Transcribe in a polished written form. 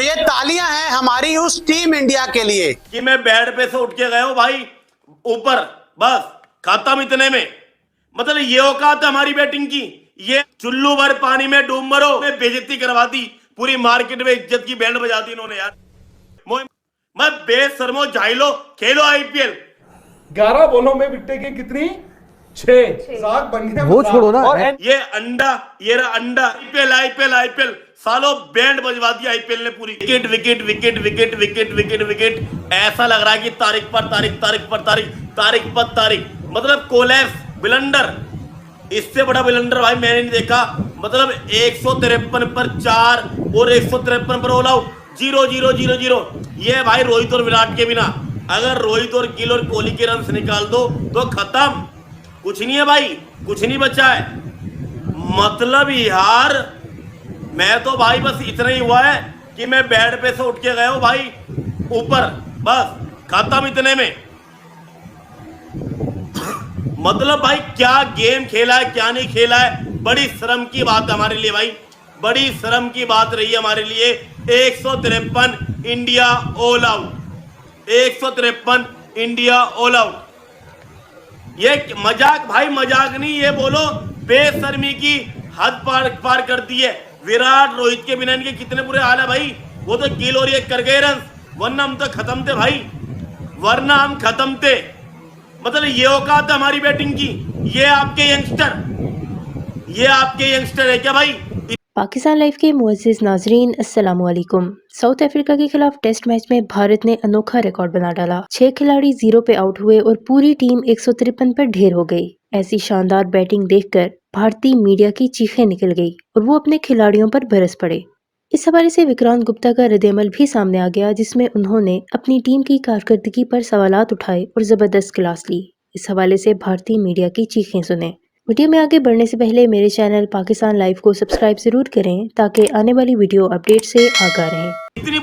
ये तालियां हैं हमारी उस टीम इंडिया के लिए कि मैं बेड पे से उठ के गया हूं भाई ऊपर, बस खत्म इतने में। मतलब ये औकात है हमारी बैटिंग की। ये चुल्लू भर पानी में डूब मरो, बेइज्जती करवा दी पूरी मार्केट में, इज्जत की बैंड बजा दी इन्होंने यार। मैं बेशर्मो जाइलो, खेलो आईपीएल। 11 बॉलों में विकेट की कितनी? 6 साग बन गया। वो छोड़ो ना, और ये अंडा, ये रहा अंडा। आईपीएल आईपीएल आईपीएल, सालों बैंड बजवा दी आईपीएल ने पूरी। Wicket wicket wicket wicket wicket wicket wicket, ऐसा लग रहा है कि तारीख पर तारीख, तारीख पर तारीख, तारीख पर तारीख। मतलब कोलैप्स, ब्लंडर, इससे बड़ा ब्लंडर भाई मैंने नहीं देखा। मतलब 153 पर 4 और 153 पर ऑल आउट, 0 0 0 0। ये भाई रोहित और विराट के बिना, अगर रोहित और गिल और कोहली के रन निकाल दो तो खत्म, कुछ नहीं है भाई, कुछ नहीं बचा है। मतलब यार मैं तो भाई बस इतना ही हुआ है कि मैं बेड पे से उठ के गया हूं भाई ऊपर, बस खत्म इतने में। मतलब भाई क्या गेम खेला है, क्या नहीं खेला है, बड़ी शर्म की बात है हमारे लिए भाई, बड़ी शर्म की बात रही है हमारे लिए। 153 India all out, 153 India all out. ये मजाक भाई, मजाक नहीं, ये बोलो बेशर्मी की हद पार कर दी है। विराट रोहित के बिना इनके कितने बुरे हाल है भाई। वो तो गिल और ये कर गए रन, वरना हम तो खत्म थे भाई, वरना हम खत्म थे। मतलब ये औकात है हमारी बैटिंग की। ये आपके यंगस्टर है क्या भाई? पाकिस्तान लाइव के मुअज़्ज़िज़ नाज़रीन, अस्सलामु अलैकुम। साउथ अफ्रीका के खिलाफ टेस्ट मैच में भारत ने अनोखा रिकॉर्ड बना डाला। 6 खिलाड़ी 0 पे आउट हुए और पूरी टीम 153 पर ढेर हो गई। ऐसी शानदार बैटिंग देखकर भारतीय मीडिया की चीखें निकल गई और वो अपने खिलाड़ियों पर बरस पड़े। इस हवाले से विक्रांत गुप्ता का रद्द-ए-अमल भी सामने आ गया, जिसमें उन्होंने अपनी टीम की कारकर्दगी पर सवालात उठाए और जबरदस्त क्लास ली। इस हवाले से भारतीय मीडिया की चीखें सुने। वीडियो में आगे बढ़ने से पहले मेरे चैनल पाकिस्तान लाइव को सब्सक्राइब जरूर करें ताकि आने वाली वीडियो अपडेट से आगाह रहें। इतनी